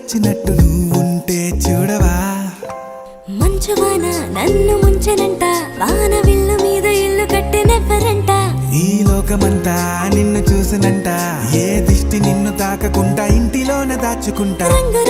వచ్చినట్టు నువ్వుంటే చూడవా మంచువాన నన్ను ముంచెనంట వాన విల్లు మీద ఇల్లు కట్టెనెవ్వరంట ఈ లోకమంతా నిన్ను చూసినంట ఏ దిష్టి నిన్ను తాకకుండా ఇంటిలోనే దాచుకుంటా రంగు